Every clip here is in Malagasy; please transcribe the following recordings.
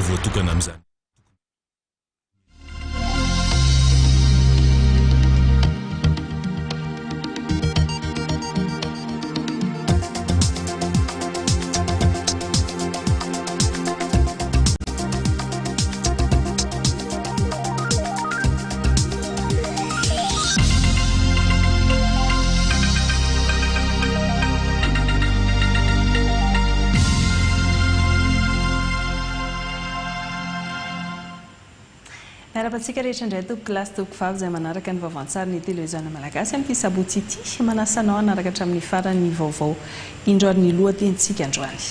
voatokana amin'izany. Miarabantsika rehetra indray toko kilasy toko vavy izay manaraka ny vaovaon-tsary ny televiziona malagasy amin'ity sabotsy ity manasanao anaraka hatramin'ny farany vaovao indroan'ny lohatenintsika androany.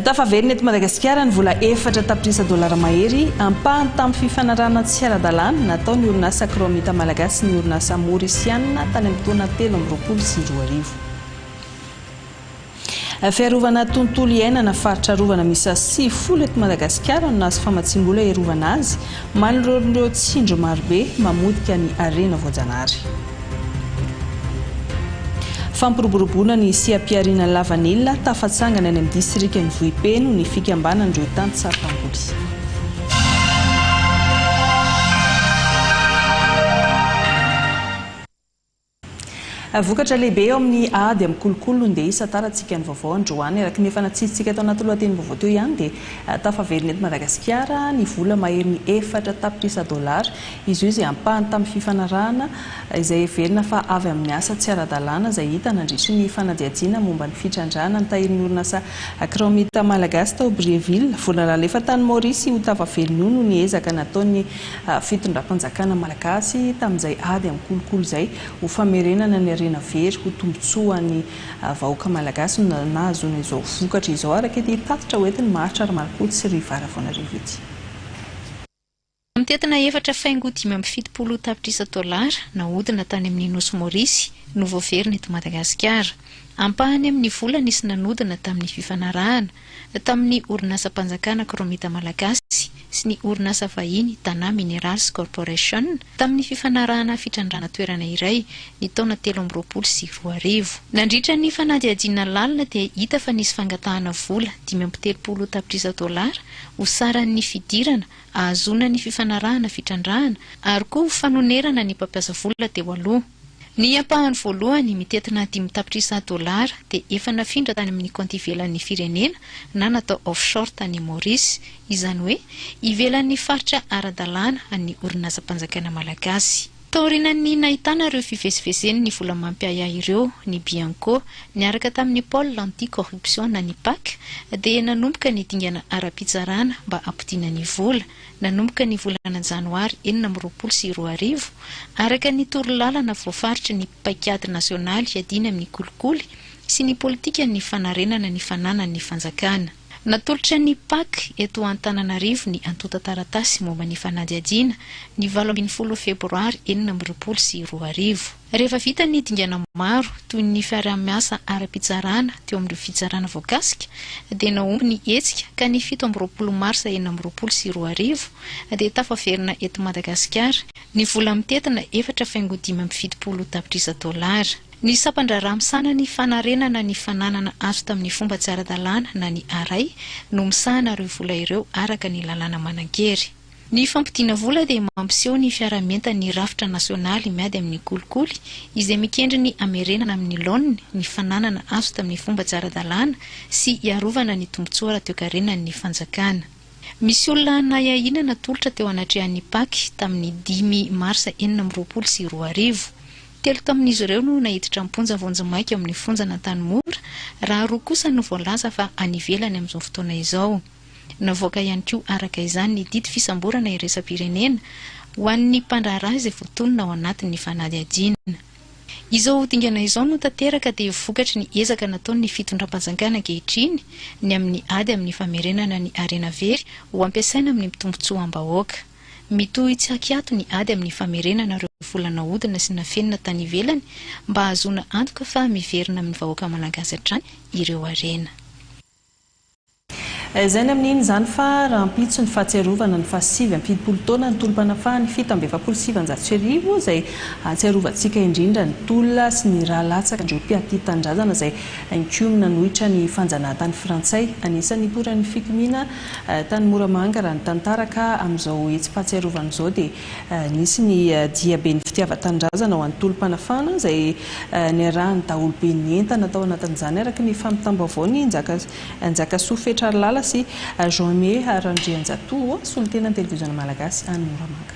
Tafaverina eto Madagasikara ny vola 4 tapitrisa dolara mahery ampahany tamin'ny fifanarahana tsy ara-dalàna natao ny orinasa Kromita malagasy ny orinasa Mauritiana tany amin'ny taona 2024. Fiarovana tontolo iainana faritra rovana misy 9 eto Madagasikara no nahazo famatsiam-bola iarovana azy manoloan'ireo tsindro marobe mamodika ny arena voajanahary. Fampiroboroboana ny siam-piariana lavanilina tafatsangana any amin'ny distrikan'ny Vohipeno ny fikambanan'ireo tany tsara-pamboly. Vokatra lehibe eo amin'ny ady amin'ny kolokolo no dia isa tarantsika ny vaovao androany araka ny efa natsitsika tao anaty lohateny vaovao teo ihany dia tafaverina eto Madagasikara ny vola mahery ny 4 tapitrisa dolara izy io izay ampahany tamin'ny fifanarahana izay heverina fa avy amin'ny asa tsy ara-dalàna izay hita nandritry ny fanadihadiana momba ny fitrandrana ny tahirin'ny orinasa Kromita malagasy tao Brieville vola lalefa tany Maurice ho tafaverina io no ny ezaka nataon'ny fitondram-panjakana malagasy tamin'izay ady amin'ny kolokolo izay ho famerenana ny arena very ho tombotsoan'ny vahoaka malagasy no nahazoana izao vokatra izao araka ity tatitra hoentiny Maharitra Aramaropotsy sy Rivara Vaonarivo ity. Mitetina 4,570 tapitrisa dolara nahodina tany amin'ny nosy Maurice no voaverina eto Madagasikara. Ampahany amin'ny vola nisy nanodina tamin'ny fifanarahana tamin'ny orinasa mpanjakana Kromita malagasy sy ny orinasa vahiny Tana Minerals Corporation tamin'ny fifanarahana fitrandrana toerana iray ny taona 2024. Nandritra ny fanadihadiana lalina dia hita fa nisy fangatahana vola 570 tapitrisa dolara ho saran'ny fidirana ahazona ny fifanarahana fitrandrahana ary koa ho fanonerana ny mpampiasa vola teo aloha. Ny ampahany voalohany mitetina 5 tapitrisa dolara dia efa nafindra tany amin'ny konty ivelan'ny firenena na natao offshore tany Maurice, izany hoe ivelan'ny faritra ara-dalàna an'ny orinasa mpanjakana malagasy. Taorinan'ny nahitana ireo fivezivezeny ny vola mampiaya ireo ny Bianco niaraka tamin'ny pôle anti-corruption na ny PAC dia nanomboka ny dingana ara-pitsarana mba ampidiana ny vola nanomboka ny volana janoary 2024 araka ny torolalana voafaritra ny paikady nasionaly hiadina amin'ny kolikoly sy ny politika ny fanarenana ny fananan'ny fanjakana. Natolotra ny PAC eto Antananarivo ny antota taratasy momba ny fanadihadiana ny 20 febroary 2024. Rehefa vita ny dingana maro toy ny fiarah-miasa ara-pitsarana teo amin'ireo fitsarana voakasika dia naomby ny hetsika ka ny 17 marsa 2024 dia tafaverina eto Madagasikara ny vola mitetina 4,570 tapitrisa dolara. Ny sapandraraha misana ny fanarenana ny fananana azo tamin'ny fomba tsy ara-dalàna na ny aray no misahana ireo vola ireo araka ny lalàna manan-kery. Ny fampidiana vola dia mampiseho ny fiaramienta ny rafitra nasionaly miady amin'ny kolikoly izay mikendry ny amerenana amin'ny laoniny ny fananana azo tamin'ny fomba tsy ara-dalàna sy iarovana ny tombotsoa rahateo-karenan'ny fanjakana. Misy olona nahihina natolotra teo anatrehan'ny PAC tamin'ny 10 marsa 2024. Telo tamin'izy ireo no nahiditra amponja vonjamaika amin'ny fonjana Tanimora raha roa kosa no voalaza fa anivelany amin'izao fotoana izao. Navoaka ihany koa araka izany ny didy fisamborana iraisam-pirenena ho an'ny mpandraharaha izay voatonona ao anatin'ny fanadihadiana. Izao dingana izao no tanteraka dia vokatry ny ezaka nataon'ny fitondram-panjakana ankehitriny ny amin'ny ady amin'ny famerenana ny arena very ho ampiasaina amin'ny mitombotsoam-bahoaka. Mitohy tsy hakiato ny ady amin'ny famerenana ireo vola nahodina sy nafenina tany ivelany mba hahazoana antoka fa miverina amin'ny vahoaka malagasy hatrany ireo arena. Izay ny amin'iny izany fa raha ampitso ny fahatsiarovana ny fahasivy ampitopolo taona ny tolom-panafahana fito amby efapolo sivanjato sy arivo izay atsiarovantsika indrindra ny tolona sy ny rahalatsaka indreo mpiatitan-drazana izay ankomina nohitra ny fanjanahantany frantsay. Anisan'ny poran'ny fikomiana tany Moramanga raha ny tantaraka amin'izao etsy fahatsiarovana izao dia nisy ny diabe ny fitiavan-tanindrazana ho an'ny tolom-panafahana izay niarahany daholobe ny entana tao anatin'izany araka ny fampitam-baovao ny Njakasoa Fetraralala sy Jean-Aimé Randrianjatoa solon-tenan'ny televiziona malagasy any Moramanga.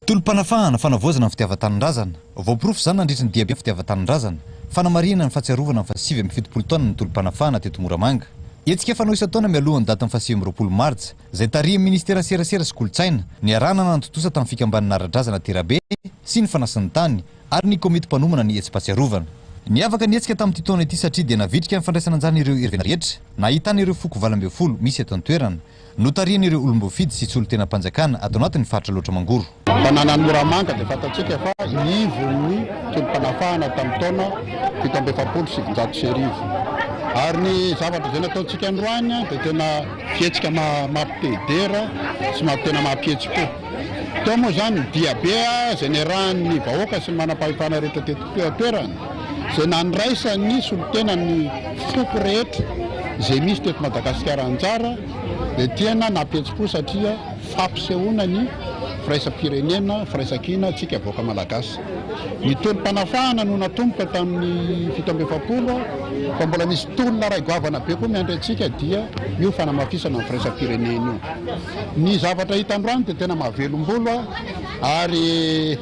Tolom-panafahana fanavozana ny fitiavan-tanindrazana voaporofo izany nandritra ny diabe fitiavan-tanindrazana fanamarihana ny fahatsiarovana ny fahasivy amby fitopolo taona ny tolom-panafahana teto Moramanga. Etsika fanao isa-taona mialohan'ny data ny fahasivy amby roapolo martsa izay tarihin'ny ministera serasera sy kolotsaina ny arahana nantotosa tamin'ny fikambanana ara-drazana Terabe sy ny fanasan'ny tany ary ny komity mpanomana ny etsi-pahatsiarovana. Niavaka ny etsika tamin'ity taona ity satria dia navitrika ny fandraisana anjany ireo irevena rehetra nahitana ireo foko 8 misy eto an-toerana no tarihana ireo olom-boafidy sy tsy olo-tena mpanjakana ato anatin'ny faritra loatra mangoro. Tanànan'ny Moramanga dia fantatsika fa nivon'ny tolom-panafahana tamin'ny taona 770 ary ny zavatra izay nataontsika androany dia tena fihetsika mampitedera sy tena mampihetsi-po. Tao moa izany ny diabe izay niarahan'ny vahoaka sy ny manam-pahefana rehetra teto toerana izay nandraisany solon-tena ny foko rehetra izay misy teto Madagasikara anjara dia tena nampihetsi-po satria fampisehoana ny firaisam-pirenena firaisan-kina antsika vahoaka malagasy. Ny tolom-panafahana no natomboka tamin'ny 770 fa mbola misy tolona ray goavana be koa miandry antsika dia io fanamafisana ny firaisam-pirenena io. Ny zavatra hita androany dia tena mahavelom-bolo ary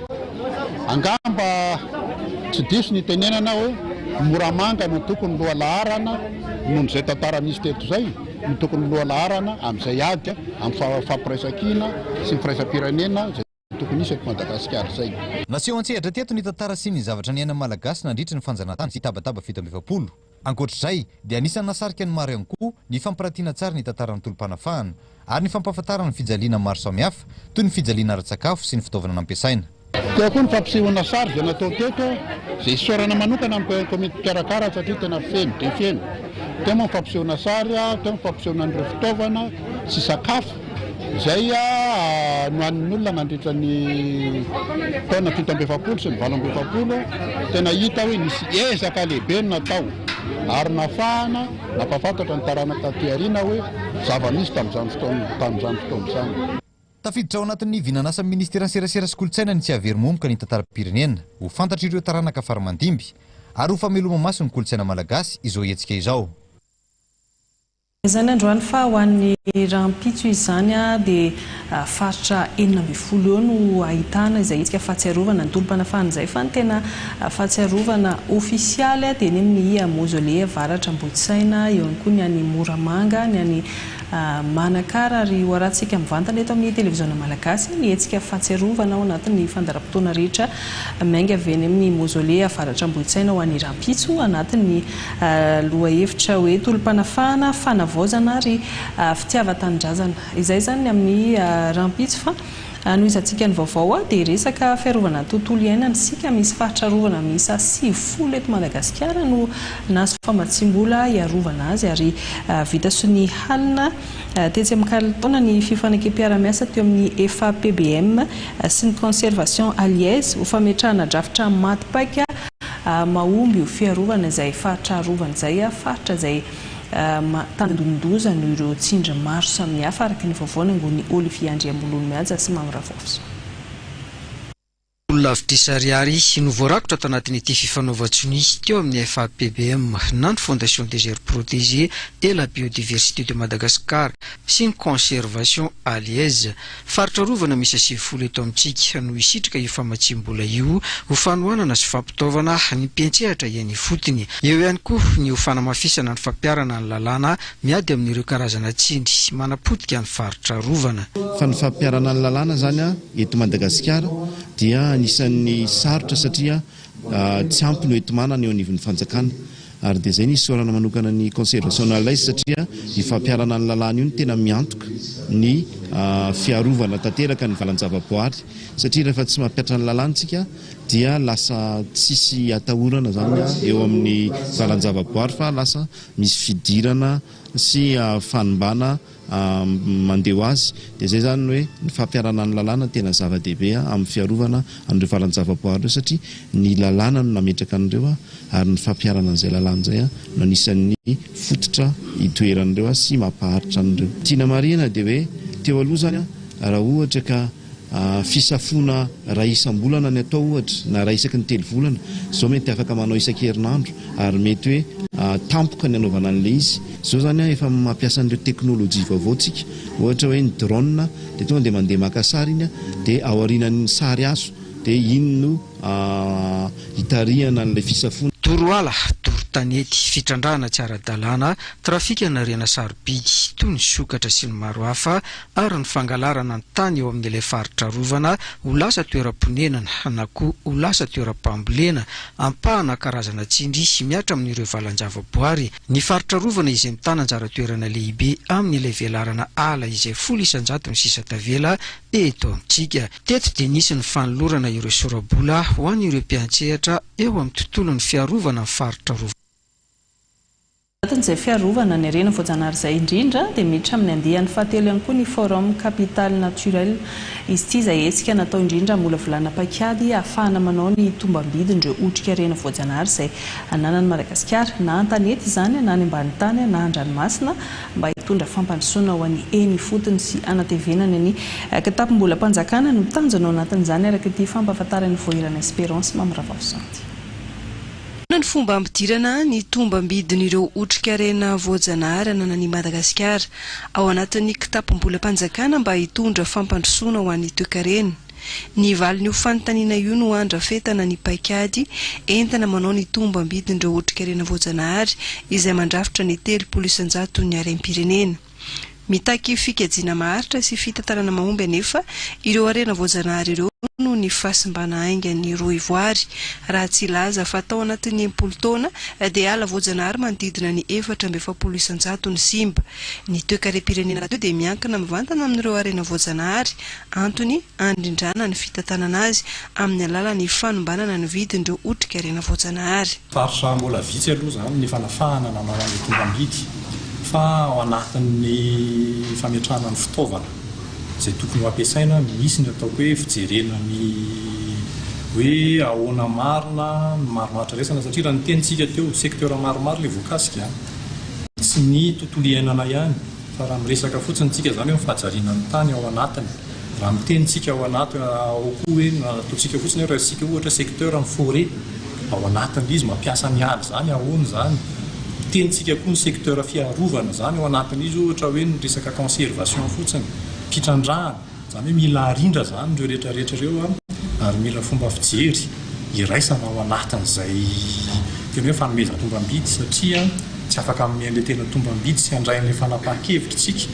angamba tsy diso ny tenenana hoe Moramanga no tokony loha laharana noho izay tantara misy teto izay no tokony loha laharana amin'izay ady amin'ny fampiraisam-kina sy ny firaisam-pirenena izay tokony isy eto Madagasikara izay. Naseho an-tsehatra teto ny tantara sy ny zavatra ny aina malagasy nandritra ny fanjanahantany sy tabataba 770. Ankoatr'izay dia anisan'ny nasarika ny maro ihany koa ny fampirantiana tsara ny tantaran'ny tolom-panafahana ary ny fampahafantarana ny fijaliana maro samihafa toy ny fijaliana ara-tsakafo sy ny fitaovana nampiasaina. Teo koa ny fampisehoana sary izay natao teto izay isorana manokana amin'ny komity mpikarakara satria tena feno dia feno. Teo moa ny fampisehoana sary, teo ny fampisehoana an'ireo fitaovana sy sakafo izay no an'ny olona nandritra ny taona 770 sy ny 870 tena hita hoe nisy ezaka lehibe no natao ary nafahana nampafantatra ny taranaka taty aoriana hoe zava-misy tamin'izany fotoana izany. Tafiditra ao anatin'ny vinanasa ministera serasera sy kolotsaina ny tsy havery-momoka ny tantaram-pirenena ho fantatra ireo taranaka faramandimby ary ho fameloma maso ny kolotsaina malagasy izao hetsika izao. Izany androany fa ho an'ny rahampitso izany dia faritra 12 eo no ahitana izay hetsika fahatsiarovana ny tolom-panafahana izay fa ny tena fahatsiarovana ofisialy dia ny amin'ny maozolea varatra Ambohitsaina eo ihany koa ny any Moramanga ny any Manakara ary ho arahantsika mivantana eto amin'ny televiziona malagasy ny hetsika fahatsiarovana ao anatin'ny fandaram-potoana rehetra mainga avy any amin'ny maozolea varatra Ambohitsaina ho an'ny rahampitso anatin'ny lohahevitra hoe tolom-panafahana fanavozana ary fitiavan-tanindrazana. Izay zany amin'ny rahampitso fa no izantsika ny vaovao dia resaka fiarovana tontolo iainana sika misy faritra rovana miisa 70 eto Madagasikara no nazo famatsimbola iarovana azy ary vita sy ny halina tetsy amin'ny taona ny fifanakam-piara-miasa teo amin'ny FAPBM sy ny conservation alliés ho fametrahana drafitra matipaika mahomby ho fiarovana izay faritra rovana izay faritra izay tandondoza no ireo tsindry maro samihafa araka ny vaovao angony Olivier Andriambolono mihaja sy Mamravovso. Lavitra ariary no voarakotra tao anatin'ity fifanaovan-tsony teo amin'ny FAPBM na ny Fondation des aires protégées et la biodiversité de Madagascar sy ny conservation alliés. Faritra rovana misy 70 eto amintsika no isitrika io famatsimbola io ho fanohanana sy fampitaovana ny mpiantsehatra iany fotony. Eo ihany koa ny ho fanamafisana ny fampiarana ny lalàna miady amin'ireo karazana tsindry manapotika ny faritra rovana. Fa ny fampiarana ny lalàna zany eto Madagasikara dia anisan'ny sarotra satria tsy ampy no entomanana eo anivon'ny fanjakana ary dia izay nisy sorana manokana ny conservation alliés satria ny fampiarana ny lalàna io no tena miantoka ny fiarovana tanteraka ny valan-javaboary satria rehefa tsy mampiatra ny lalàntsika dia lasa tsisy atahorana zany eo amin'ny valan-javaboary fa lasa misy fidirana sy fanimbana mandeha ho azy dia zay zany hoe ny fampiarana ny lalàna tena zava-dehibe amin'ny fiarovana an'ireo valan-javaboary ireo satria ny lalàna no nametraka an'ireo ary ny fampiarana an'izay lalàna zay no anisan'ny fototra itoeran'ireo sy mampaharitra an'ireo. Tiana marina dia hoe teo aloha zany raha ohatra ka fisafona ray isam-bolana ny atao ohatra na ray isaky ny telo volana zao mety afaka manao isan-kerinandro ary mety hoe tampoka ny anaovana an'ilay izy. Zao zany efa mampiasa an'ireo teknôlôjia vaovaotsika ohatra hoe ny drone dia tonga dia mandeha maka sary iny dia aorianan'ny sary azo dia iny no hitarihana an'ilay fisafona. Toroala tanety fitrandrahana tsy ara-dalàna trafika na rena sarobidy toy ny sokatra sy ny maro hafa ary ny fangalarana ny tany eo amin'ilay faritra rovana ho lasa toeram-ponenana na koa ho lasa toeram-pambolena ampahana karazana tsindry sy miatra amin'ireo valan-javaboary. Ny faritra rovana izay mitana anjara toerana lehibe amin'ilay velarana ala izay 100 ny sisa tavela eto amintsika. Teto dia nisy ny fanolorana ireo sorabola ho an'ireo mpiantsehatra eo amin'ny tontolon'ny fiarovana ny faritra rovana. Izay fiarovana ny rena voajanahary izay indrindra dia miditra amin'ny andihan'ny fahatelo ihany koa ny forum capital naturel. Izy ity izay hetsika natao indrindra mbola volana paikady ahafahana manao ny tombam-bidin'ireo otrika rena voajanahary izay ananan'ny Madagasikara na an-tanety izany na any ambany tany na an-dranomasina mba hitondra fampandrosoana ho an'ny eny fotony sy anatevenana ny kitapo-mbola mpanjakana no tanjona ao anatin'izany araka ity fampahafantarany voahirana Espérance Mamravavosanty. Ny fomba ampidirana ny tombam-bidin'ireo otrika rena voajanahary ananan'i Madagasikara ao anatin'ny kitapo-mbola mpanjakana mba hitondra fampandrosoana ho an'ny toekarena. Ny valin'io fanontaniana io no andrafetana ny paikady entana manao ny tombam-bidin'ireo otrika rena voajanahary izay mandrafitra ny 300 ny harem-pirenena. Mitaky fikajiana maharitra sy fitantarana mahomby anefa ireo arena voajanahary ireo no ny fahasimbana aingan'ny roa ivoary raha tsy laza fa tao anatin'ny 10 taona dia ala voajanahary manodidina ny 470 ny simba. Ny toekarem-pirenena teo dia miankina mivantana amin'ireo arena voajanahary antony andrindrana ny fitantanana azy amin'ny alalan'ny fanombanana ny vidin'ireo otrika arena voajanahary. Faritra mbola vitsy aloha zany ny fanafahana nanao ny tombam-bidy fa ao anatin'ny fametrahana ny fitaovana izay tokony ho ampiasaina misy ny ataoko hoe fijerena ny hoe ahoana marina ny maromaritra resana satria raha ny tenitsika teo sekteur maromaro ilay voakasika tsy ny tontolo iainana ihany fa raha miresaka fotsiny tsika zany hoe mifahajariana ny tany ao anatiny raha mitenitsika ao anatiny ao koa hoe nataontsika fotsiny hoe raha isika ohatra sekteur ny forêt ao anatin'ilay izy mampiasa ny ala zany ahoana zany tenitsika koa ny sekteur fiarovana zany ao anatin'izy ohatra hoe ny resaka conservation fotsiny pitrandrahana zany hoe mila arindra zany ireo rehetrarehetra ireo ary mila fomba fijery iraisana ao anatin'izay tena hoe fanomezana tombam-bidy satria tsy afaka amin'ilay tena tombam-bidy sy andrain'ilay fanapahan-kevitrytsika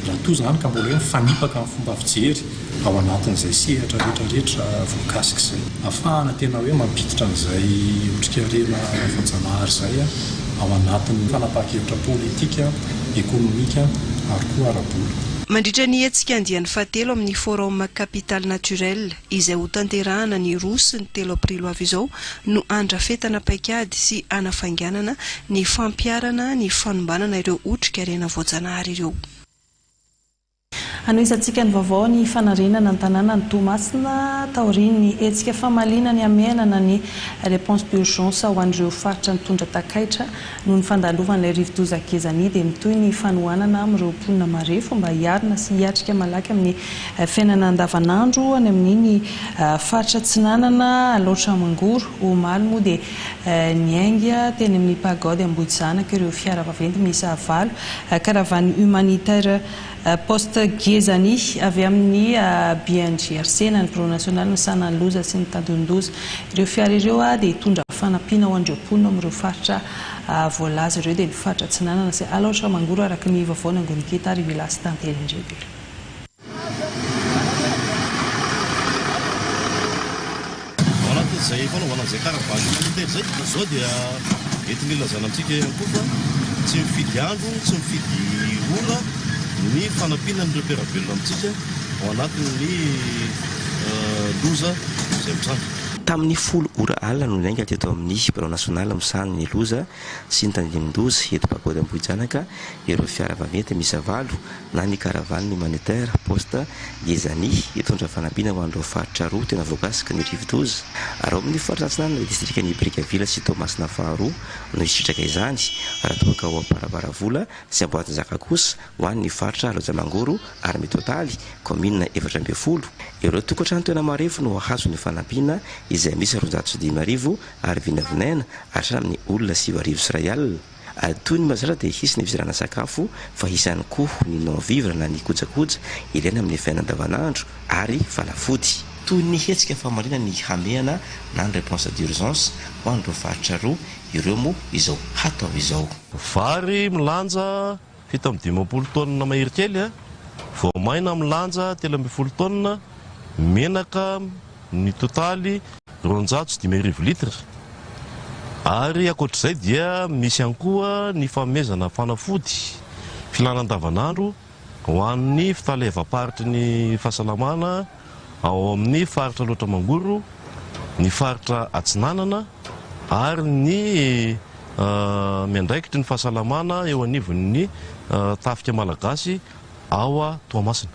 raha toa zany ka mbola hoe mifanipaka amin'ny fomba fijery ao anatin'izay sehatra rehetrarehetra voakasika izay ahafahana tena hoe mampiditra an'izay otrika rena voajanahary izay ao anatin'ny fanapahan-kevitra politika, ekonomika ary koa ara-bola. Mandritra ny hetsika andihan'ny fahatelo amin'ny forum capital naturel izay ho tanterahana ny roa sy ny 3 aprilo avy izao no andrafetana paikady sy anafainganana ny fampiarana ny fanombanana ireo otrika rena voajanahary ireo. Anoisantsika ny vaovao ny fanarenana ny tanàna ny Toamasina taoriany ny hetsika famalina ny amenana ny réponse d'urgence ho an'ireo faritra mitondra takaitra noho ny fandalovan'ilay rivo-doza Gezani dia mitohy ny fanohanana amin'ireo mponina marefo mba hiarina sy hiatrika malaky amin'ny fiainana andavanandro any amin'iny faritra Tsinanana, Laotramangoro, Omaly moa dia niainga teny amin'ny pagode Ambojizanaka ireo fiara vaventy miisa 9 caravane humanitaire poste Gezani avy amin'ny BNGRC na ny Bureau National ny sanany loza sy ny tadon-doza ireo fiara ireo dia hitondra fanampiana ho an'ireo mponina amin'ireo faritra voalaza ireo dia ny faritra Tsinanana sy Laotramangoro araka ny vaovao nangoniketa ary vilasy tantely indreo. Zay fanaovana an'izay karavany humanitaire zay zao dia entin'ny ilazana antsika ihany koa fa tsy mifidy andro, tsy mifidy ora ny fanampinan'ireo mpiaravelona amintsika ao anatin'ny loza izay mitranga. Tamin'ny 10 ora alina no nainga teto amin'ny Birao Nasionala misany ny loza sy ny tandimin-doza eto Bakaodam-Bohijanaka ireo fiara vaventy misy 9 na ny karavany humanitaire poste Gezani hitondra fanampiana ho an'ireo faritra 2 tena voakasika ny rivo-doza ary ao amin'ny faritra Antsinanana ny distriktan'ny Brickaville sy Toamasina faharoa no isitraka izany raha toa ka ao Amparavaravolo sy Amboatinjaka kosa ho an'ny faritra Lojamangoro ary mitotaly commune 420 ireo tokantrano tena marefo no hahazo ny fanampiana izay misy 410 ary vinavinaina hatramin'ny olona 7 sy ray alina ary toy ny mazatra dia hisy ny fizarana sakafo fa hisy ihany koa ny non-vivre na ny kojakoja ilaina amin'ny fiainana andavanandro ary fanafody toy ny hetsika famarina ny hameana na ny réponse d'urgence ho an'ireo faritra 2 ireo moa izao hatao izao vary milanja fito amin'ny 20 taonina mahery kely voamaina milanja 13 taonina menaka ny totaly 210 litre ary akoatr'izay dia misy ihany koa ny famezana fanafody filana andavanandro ho an'ny fitalevaparitry ny fahasalamana ao amin'ny faritra Lotramangoro ny faritra Atsinanana ary ny miandraikitry ny fahasalamana eo anivon'ny tafika malagasy ao Toamasina.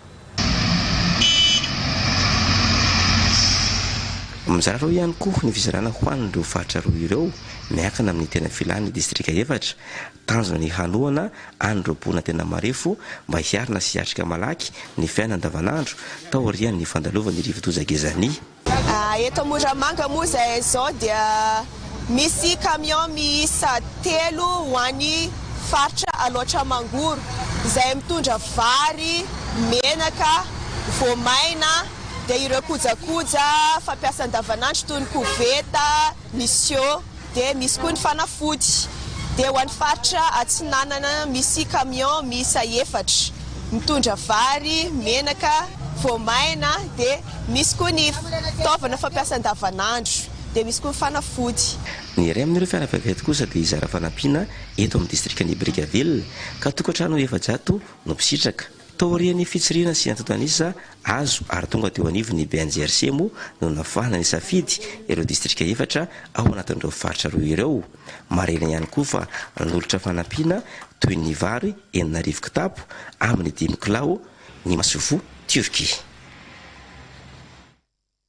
Mizara reo ihany koa ny fizarana ho an'ireo faritra 2 ireo miakana amin'ny tena filany distrika 4 tanjona ny hanoana an'ireo bona tena marefo mba hiarina sy hiatrika malaky ny fiainana andavanandro taorian'ny fandalovan'ny rivo-doza Gezani. Eto Moramanga moa zay zao dia misy camion miisa 3 ho an'ny faritra Lotramangoro izay mitondra vary, menaka, voamaina dia ireo kojakoja fampiasa andavanandro toy ny koveta, ny sio dia misy koa ny fanafody. Dia ho an'ny faritra Atsinanana misy camion miisa 4 mitondra vary, menaka, voamaina dia misy koa ny fitaovana fampiasa andavanandro dia misy koa ny fanafody. Ny iray amin'ireo fiara vaventy kosa dia izara fanampiana eto amin'ny distriktan'ny Brickaville ka tokantrano 400 no misitraka. Taorian'ny fitsirina sy antotanisa azo ary tonga teo anivon'ny BNJRC moa no nafahana ny safidy ireo distrika 4 ao anatin'ireo faritra 2 ireo. Marena ihany koa fa nolotra fanampiana toy ny vary 9 kitapo amin'ny 10 kilao ny Masovo Turquie.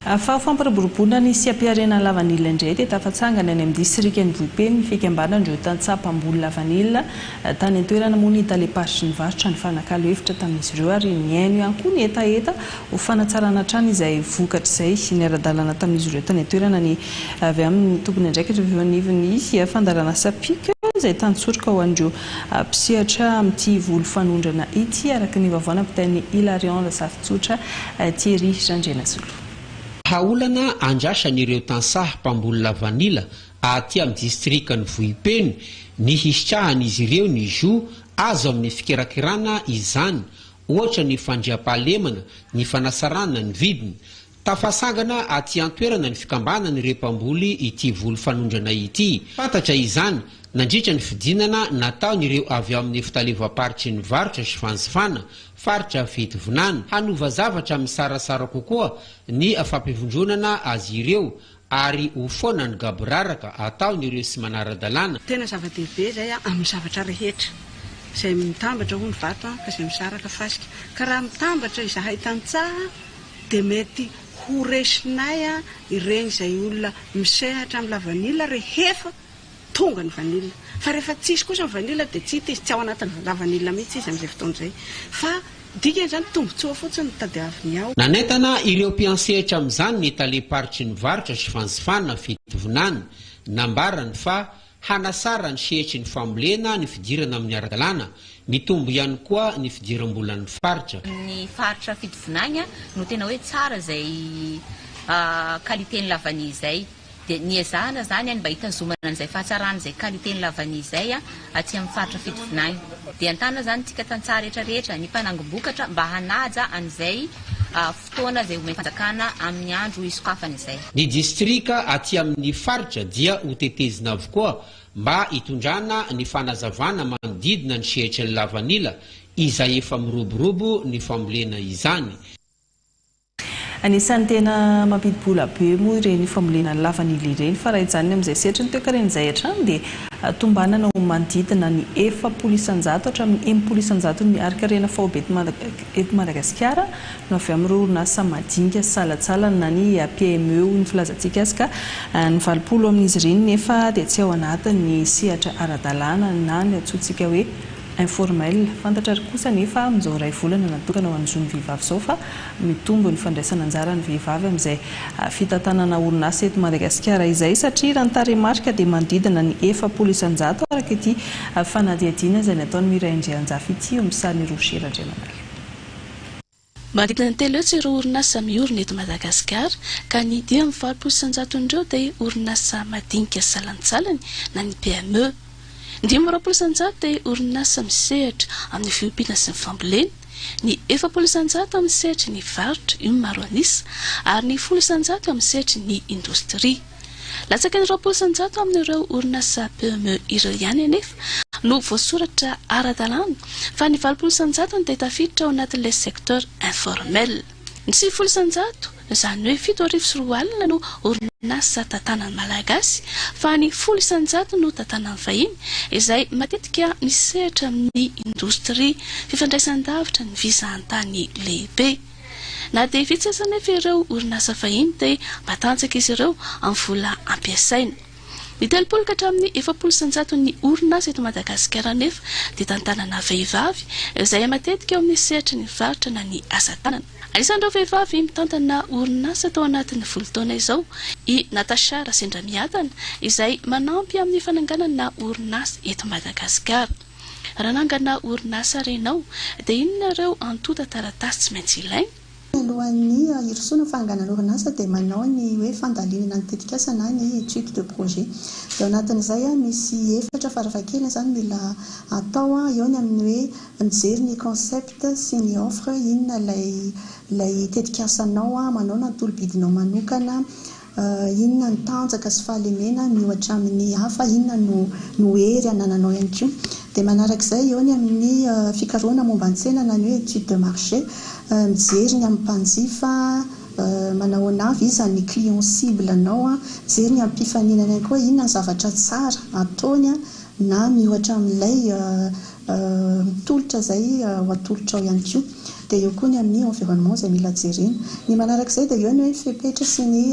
Fa fampiroboroboana ny sy ampiarena lavanila indray dia tafatsangana any amin'ny distrikan'ny Vohipeny ny fikambanan'ireo tantsapam-boly lavanila tany an-toerana moa ny taleparitry ny varotra ny fanakalo hevitra tamin'izy ireo ary niaino ihany koa ny etaeta ho fanatsarana trano izay vokatra izay ny ara-dalàna tamin'izy ireo tany an-toerana ny avy amin'ny tompony andraikitra anivon'ny fandarana sapika izay tantsorika ho an'ireo mpisehatra amin'ity voly fanondrana ity araka ny vavona mpitain'ny Hilarion Safitsotra Thierry Randrenazolo. Haolana andrasan'ireo tansaha mpamboly lavanila aty amin'ny distriktan'ny Vohipeny ny hisitrahan'izy ireo ny zo azo amin'ny fikirakirana izany ohatra ny fandriam-pahalemana ny fanasarana ny vidiny tafasangana aty an-toerana ny fikambanana ireo mpamboly ity voly fanondrana ity fantatra izany nandritra ny fidinana nataon'ireo avy amin'ny fitalevaparitry ny varotra sy fanjifana faritra Vetivonana hanova zavatra misarasara kokoa ny fampivondronana azy ireo ary ho foana ny gaboraraka ataon'ireo sy manara-dalàna. Tena zava-dehibe zay amin'ny zavatra rehetra izay mitambatra ho ny vato ka izay misaraka fasika ka raha mitambatra izahay tantsaha dia mety ho resinay ireny izay olona misehatra amin'ny lavanila rehefa tonga ny vanila fa rehefa tsisy kosa ny vanila dia tsy izy tsy ao anatin'ny lavanila mihitsy izy amin'izay fotoana izay fa dikany zany tombotsoa fotsiny tadiaviny ao. Nanentana ireo mpiansehatra amin'izany ny taleparitry ny varotra sy fanjifana Vetivonana nambarany fa hanasara ny sehetry ny fambolena ny fidirana amin'ny ara-dalàna mitombo ihany koa ny fidiram-bolan'ny faritra. Ny faritra Vetivonana no tena hoe tsara izay qualité-ny lavany izay dia niezahana zany mba hitazomana an'izay fahatsarana izay qualité-ny lavany izay aty amin'ny faritra Vetivonana dia antana zany tsika tantsara rehetrarehetra ny mpanangom-bokatra mba hanaja an'izay fotoana izay omeny fanjakana amin'ny andro isokafana izay. Ny distrika aty amin'ny faritra dia hotetezina avokoa mba hitondrana ny fanazavana manodidina ny sehetry ny lavanila izay efa miroborobo ny fambolena izany. Anisan'ny tena mampidi-bola be moa ireny fambolena lavanila ireny fa raha hijanona amin'izay setra ny toekaren'izay hatrany dia tombanana ho manodidina ny 700 hatramin'ny 800 miaraka rena faobe eto Madagasikara no avy amin'ireo orinasa madinika salatsalana na ny PME ny filazantsika azy ka ny 20 amin'izy ireny nefa dia tsy ao anatin'ny sehatra ara-dalàna na ny antsointsika hoe informel. Fantatra kosa nefa amin'izao iray volana natokana ho an'ny vehivavy izao fa mitombo ny fandraisana anjara ny vehivavy amin'izay fitantanana orinasa eto Madagasikara izay satria raha ny tarehimarika dia manodidina ny 700 araka ity fanadihadiana izay nataony Miray Andrianjafy ity eo amin'ny sarin'ny Rocher Andriamanala. Manodidina ny telo etsy ireo orinasa miorina eto Madagasikara ka ny 10% indreo dia orinasa madinika salansalany na ny PME. 10% dia orinasa misehatra amin'ny fiompiana sy ny fambolena, ny 7% amin'ny sehatra ny varotra io maro anisa ary ny 10% amin'ny sehatra ny indostria. Latsaka ny 20% amin'ireo orinasa PME ireo ihany anefa no voasoratra ara-dalàna fa ny 20% dia tafiditra ao anatin'ilay secteur informel. Ny 10% izany hoe 7,4 no orinasa tantanany malagasy fa ny 10% no tantanany vahiny izay matetika misehatra amin'ny indostria fifandraisan-davitra ny visan-tany lehibe. Na dia vitsy aza nefa ireo orinasa vahiny dia matanjaka izy ireo amin'ny vola ampiasaina. Ny 30 hatramin'ny 7% ny orinasa eto Madagasikara nefa dia tantanana vehivavy izay matetika eo amin'ny sehatra ny varotra na ny asa tanana. Anisan'ireo vehivavy mitantana orinasa tao anatin'ny volon-taona izao i Natasha Rasendramiatana izay manampy amin'ny fananganana orinasa eto Madagasikara. Raha nangana orinasa renao dia inona ireo antota taratasy tsy maintsy ilaina? Alohan'ny hirosona fananganana orinasa dia manao ny hoe fandalinana ny tetikasa na ny étude de projet. Dia ao anatin'izay misy efatra farafahakeliny izany mila atao eo ny amin'ny hoe mijery ny concept sy ny offre inona ilay tetikasanao manao na tolobidinao manokana inona ny tanjaka sy fahalemena miohatra amin'ny hafa inona no hery anananao ihany koa. Dia manarak'izay eo ny amin'ny fikarohana momba ny tsena na ny hoe étude de marché mijery ny amin'ny mpanjifa manao anavy iza ny client cible anao mijery ny amin'ny mpifaninana koa inona ny zavatra tsara ataony na miohatra amin'ilay mitolotra izay ho atolotra ao ihany koa. Dia eo koa ny amin'ny environnement izay mila jerena. Ny manarak'izay dia eo ny hoe fepetra sy ny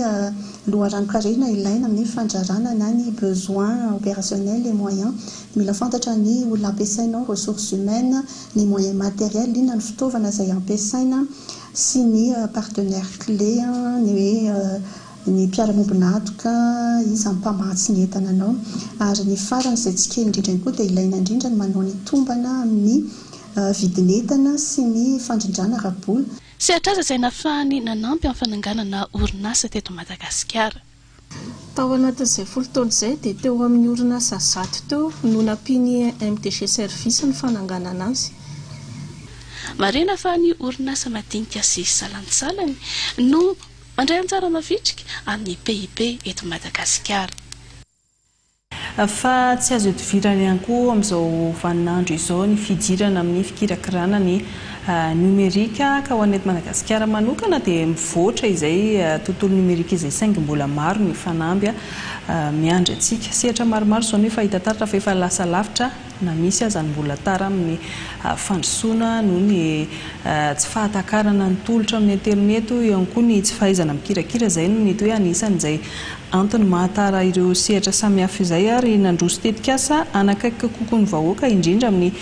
loharano-karena ilaina amin'ny fandrarana na ny besoin opérationnel et moyens. Mila fantatra ny olona ampiasainao ressources humaines, ny moyens matériels, inona ny fitaovana izay ampiasaina sy ny partenaire clé ny hoe ny mpiara-mombona atoka izy mpamatsy ny entananao ary ny farany izay tsy kely indrindra koa dia ilaina indrindra ny manao ny tombana amin'ny vidin'entana sy ny fandrindrana rabola. Sehatra aza izay nahafahany nanampy amin'ny fananganana orinasa teto Madagasikara. Tao anatin'izay 10 taona izay dia teo amin'ny orinasa 100 teo no nampiany MTG Service ny fananganana azy. Marina fa ny orinasa madinika sy salansalany no mandray anjara mavitrika amin'ny PIB eto Madagasikara. Fa tsy azo idivirana ihany koa amin'izao vaninandro izao ny fidirana amin'ny fikirakirana ny numerika ka ho an'ny eto Madagasikara manokana dia mivoatra izay tontolo numerika izay saingy mbola maro ny fanamby miandry antsika. Sehatra maromaro izao nefa hita taratra fa efa lasa lavitra na misy aza ny mbola tara amin'ny fandrosoana noho ny tsy fahatakarana ny tolotra amin'ny internet eo ihany koa ny tsy fahaizana mikirakira izay no mety hoe anisan'izay antony mahatara ireo sehatra samihafa izay ary nandroso tetikasa anakaiky kokoa ny vahoaka indrindra amin'ny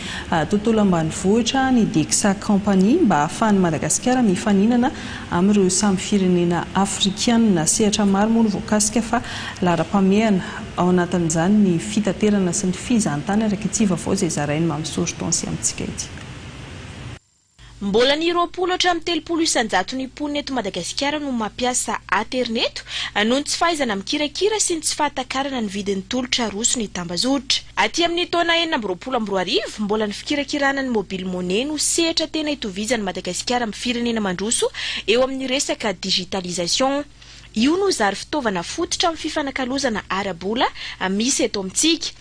tontolo ambanivohitra ny Dexa Compagnie mba ahafahan'ny Madagasikara mifaninana amin'ireo samy firenena afrikanina. Sehatra maro moa no voakasika fa lara-pamehana ao anatin'izany ny fitaterana sy ny fizahantany araka ity vaovao izay zarainy mamosoro taonsi amintsika ity. Mbola ny 20 hatramin'ny 30 isanjaton'ny mponina eto Madagasikara no mampiasa internet noho ny tsy fahaizana mikirakira sy ny tsy fahatakarana ny vidin'ny tolotra roso ny tambazotra. Aty amin'ny taona 2024 mbola ny fikirakirana ny mobile money no sehatra tena itovizan'ny Madagasikara amin'ny firenena mandroso eo amin'ny resaka digitalisation. Io no zary fitaovana fototra amin'ny fifanakalozana ara-bola misy eto amintsika.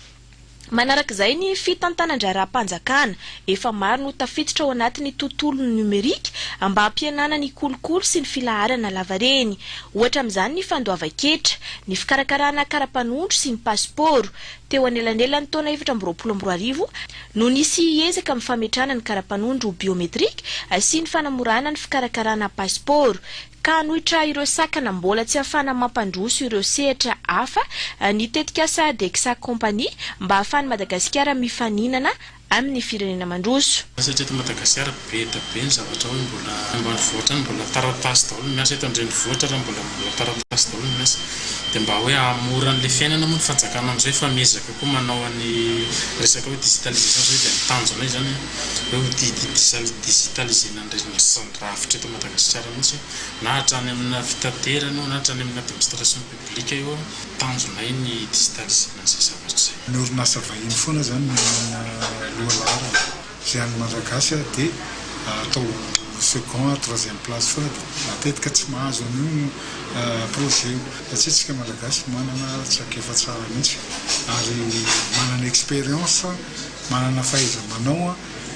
Manarak'izay ny fitantanan-dra-raha-mpanjakana efa maro no tafiditra ao anatin'ny tontolo numerika mba hampihenana ny kolokolo sy ny filaharana lavareny. Ohatra amin'izany ny fandoavan-ketra, ny fikarakarana kara-panondro sy ny pasiporo. Teo anelanelany taona 2024 no nisy hiezaka amin'ny fametrahana ny kara-panondro biometrika sy ny fanamorana ny fikarakarana pasiporo. Ka anohitra ireo sakana mbola tsy ahafana mampandroso ireo sehatra hafa ny tetikasa Dexa Company mba ahafahany Madagasikara mifaninana amin'ny firenena mandroso. Satria eto Madagasikara be ny zavatra hoe mbola ambanivohitra mbola taratasy daholo miasa, eto andrenivohitra raha mbola taratasy daholo miasa. Dia mba hoe hamora an'ilay fiainana moa ny fanjakana amin'izay fa miezaka koa manao any resaka hoe digitalisation zay dia nitanjona izany hoe digitalisena ny rafitra eto Madagasikara mihitsy na hatrany amina fitaterana na hatrany amina administration publique io tanjona ny digitalisena izay zavatra izay. Ny orinasa vahiny foana zany lohalara izay any Malagasy dia atao second, troisième place foana matetika tsy mahazo an'io projet io satria tsika Malagasy manana tsaka-efa tsara mihitsy ary manana expérience, manana fahaiza-manao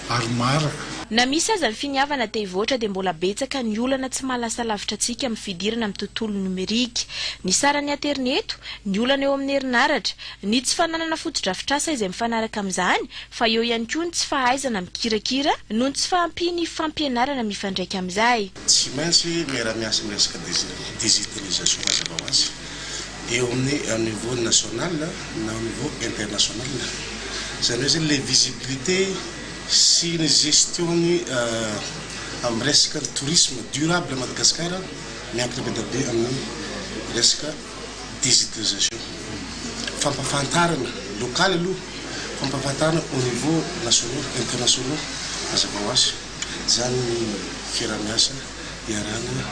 ary maraka. Na misy aza ny finiavana tey voatra dia mbola betsaka ny olana tsy mahalasa lavitra antsika amin'ny fidirana amin'ny tontolo numerika. Ny saran'ny interneto, ny olana eo amin'ny herinaratra, ny tsy fananana foto-drafitrasa izay mifanaraka amin'izany, fa eo ihany koa ny tsy fahaizana mikirakira noho ny tsy fahampiany fampianarana mifandraika amin'izay. Tsy maintsy miara-miasa amin'ny resaka digitalisation mazava ho azy eo amin'ny niveau national na au niveau international. Izany hoe zany le visibilité sy ny gestion amin'ny resaka tourisme durable à Madagascar miankina be dia be amin'ny resaka digitalisation. Fampafantarana local aloha, fampafantarana au niveau national, international mazava ho azy. Zany ny fiara-miasa iarana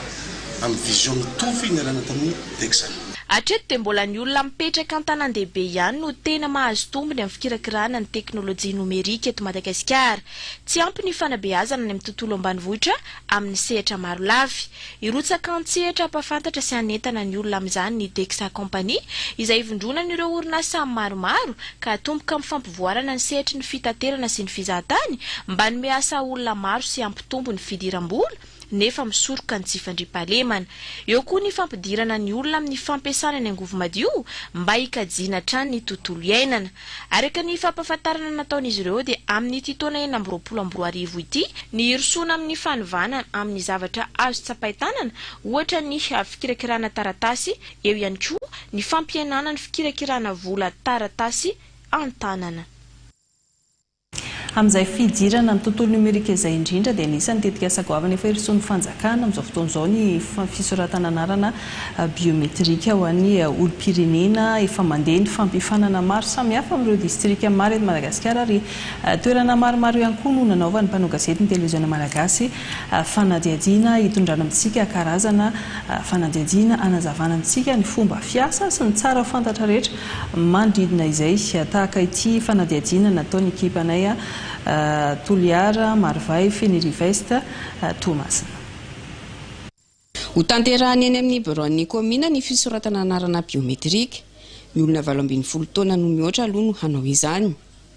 amin'ny vision mitovy niarana tamin'ny Dexa. Hatreto dia mbola ny olona mipetraka an-tanan-dehibe ihany no tena mahazo tombony amin'ny fikirakirana ny teknôlôjia numerika eto Madagasikara. Tsy ampy ny fanabeazana ny amin'ny tontolo ambanivohitra amin'ny sehatra maro lavy. Irotsaka an-tsehatra ampafantatra sy anentana ny olona amin'izany ny Dexa Company izay ivondrona ireo orinasa maromaro ka atomboka amin'ny fampivoarana ny sehatry ny fitaterana sy ny fizahatany mba ny miasa olona maro sy ampitombo ny fidiram-bola nefa misoroka ny tsy fandriam-pahalemana. Eo koa ny fampidirana ny olona amin'ny fampiasana ny angovo madio mba hikajiana hatrany ny tontolo iainana. Araka ny fampafantarana nataon'izy ireo dia amin'ny ity taona 2024 ity ny hirosona amin'ny fanovana amin'ny zavatra azo tsapaitanana ohatra ny fikirakirana taratasy, eo ihany koa ny fampihenana ny fikirakirana vola taratasy an-tanana. Amin'izay fidirana amin'ny tontolo numerika izay indrindra dia anisany tetika sagoavana efa hiroson'ny fanjakana amin'izao fotoan'izao ny fisoratana anarana biometrika ho an'ny olom-pirenena efa mandeha ny fampifanana maro samihafa amin'ireo distrika maro eto Madagasikara ary toerana maromaro ihany koa no nanaovany mpanao gazety ny televiziona malagasy fanadihadiana hitondrana amintsika karazana fanadihadiana anazavana amintsika ny fomba fiasa sy ny tsara fantatra rehetra manodidina izay tahaka ity fanadihadiana nataon'ny ekipanay Toliara, Marvay, Fenirivesta, Thomas. Ho tanterahany eny amin'ny bureau-ny komina ny fisoratana anarana biometrika. Ny olona 12 taona no mihoatra aloha no hanao izany.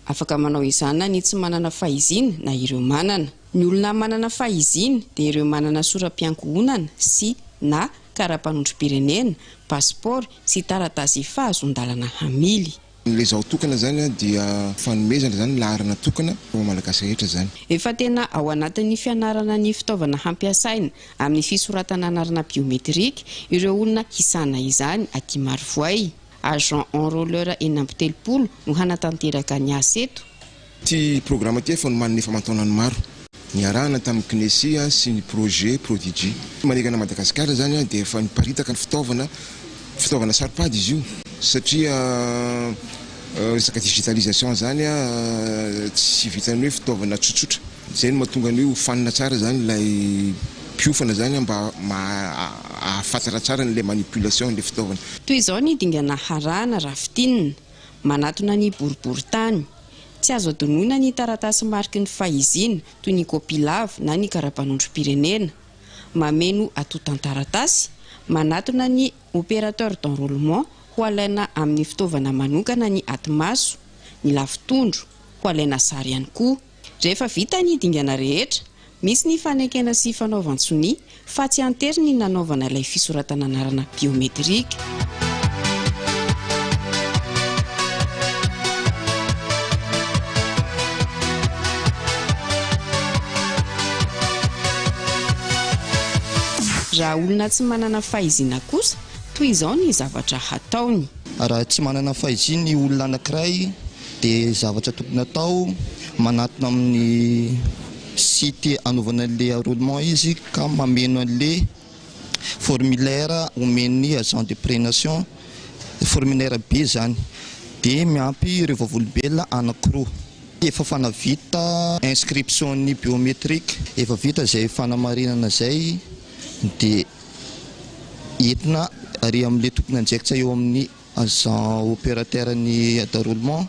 Afaka manao izany ny tsy manana fahizina na ireo manana. Ny olona manana fahizina dia ireo manana soram-piankohonana sy na kara-panondrom-pirenena, pasiporo sy taratasy fahazon-dalana hamily. Le zao tokana zany dia fanomezana zany laharana tokana ao Malagasy rehetra zany. Efa tena ao anatin'ny fianarana ny fitaovana hampiasaina amin'ny fisoratana anarana biometrika ireo olona hisana izany aty Marvoay. Agent enrôleur enam-telopolo no hanatanteraka ny asa eto. Ty programme ty efa manana efa mantaonany maro. Ny arahana tamin'ny CNESI sy ny projet Prodigy. Manekana Madagasikara zany dia efa niparitaka ny fitaovana saripady izy io satria resaka digitalisation zany tsy vitany hoe fitaovana tsotsotra. Zay no mahatonga ny hoe fanina tsara zany ilay piofana zany mba ahafatara tsara n'ilay manipulation n'ilay fitaovana. Toy izao ny dingana harana rafitinina, manatona ny boriboritany. Tsy azo adonoina ny taratasy mariky ny fahizina toy ny kopy lava na ny kara-panondrom-pirenena. Mameno atotan-taratasy, manatona ny opérateur d'enrôlement ho alaina amin'ny fitaovana manokana ny atimaso. ny lafitondro ho alaina sary ihany koa. Rehefa vita ny dingana rehetra, misy ny fanekena sy fanaovan-tsoni fa tsy antery ny nanaovana ilay fisoratana anarana biometrika. Raha olona tsy manana fahiziana kosa, toy izao ny zavatra hataony. Raha tsy manana fahiziana ny olona anankiray dia zavatra tokony atao manatona amin'ny site anaovana an'ilay enrôlement izy ka mameno an'ilay formulaire omen'ny agent de prénation, formulaire B zany, dia miampy ireo vavolombelona anankiroa. Efa fanavita inscription ny biométrique, efa vita izay fanamarinana izay dia entina ary amin'ilay tokony anjaikitra eo amin'ny agent opérateur ny enrôlement.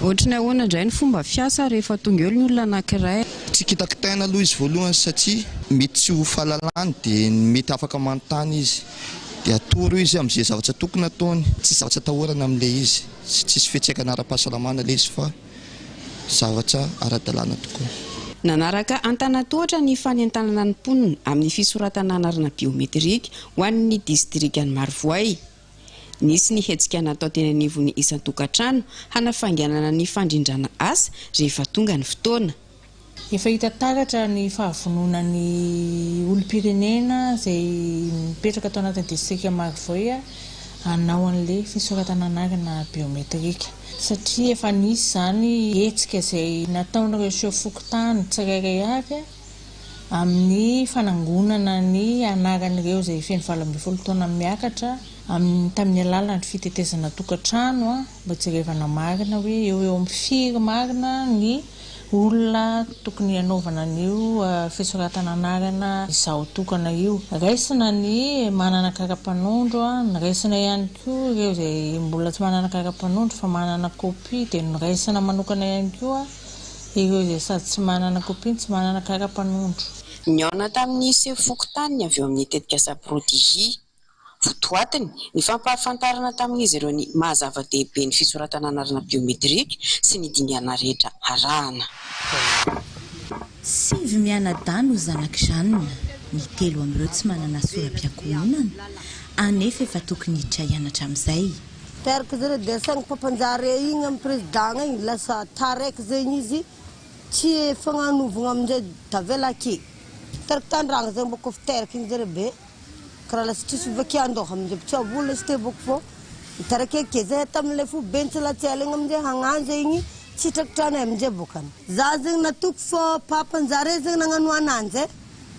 Ohatrany ahoana indray ny fomba fiasa rehefa tonga eo ny olona anankiray? Tsy kitakitaina aloha izy voalohany satria mety tsy ho fahalalany dia mety afaka manontany izy, dia atoro izy amin'izay zavatra tokony ataony, tsy zavatra tahorana amin'ilay izy, tsisy fiantsaikana ara-pahasalamana ilay izy fa zavatra ara-dalàna tokoa. Nanaraka antanatohatra ny fanentanana ny mponina amin'ny fisoratana anarana biometrika ho an'ny distrikan'ny Marivoay. Nisy ny hetsika natao teny anivon'ny isan-tokantrano hanafainganana ny fandrindrana asa rehefa tonga ny fotoana. Efa hita taratra ny fahavononan'ny olom-pirenena izay mipetraka tao anatin'ny distrika Marivoay hanao an'ilay fisoratana anarana biometrika. Satria efa nisy zany hetsika izay nataon'ireo sehofokotany tsirairay avy amin'ny fanangonana ny anaran'ireo izay feno 12 taona miakatra tamin'ny alalan'ny fitetezana tokantrano mba jerevana marina hoe eo amin'ny firy marina ny olona tokony hanaovana an'io fisoratana anarana izao tokana io. Raisina ny manana kara-panondro, raisina ihany koa ireo izay mbola tsy manana kara-panondro fa manana kopia, dia raisina manokana ihany koa ireo izay sady tsy manana kopia tsy manana kara-panondro. Niaona tamin'ny sehofokotany avy eo amin'ny tetikasa prodigy. Votoatiny ny fampahafantarana tamin'izy ireo ny mahazava-dehibe ny fisoratana anarana biometrika sy ny dingana rehetra arahana. Sivy mianadahy zanak' Jeanne, ny 3 amin'ireo tsy manana soram-piankohonana, anefa efa tokony hiditra hianatra amin'izay. Teraka zare dia saingy mpampanjary igny amin'ny président igny lasa taraiky zegny izy tsy fagnanovana amin'izay davelake. Teraka tandragna zegny boko teraka igny zare be. Karaha lasa tsisy vakian-doha amin'izay tsy avola izy teboko fô. Taraka ke zay tamin'ilay fo bentsalatsela igny amin'izay hagnanja igny tsy trakitrana amin'izay bokany. Za zegny natoko fô papanjare zegny nagnano ananjy.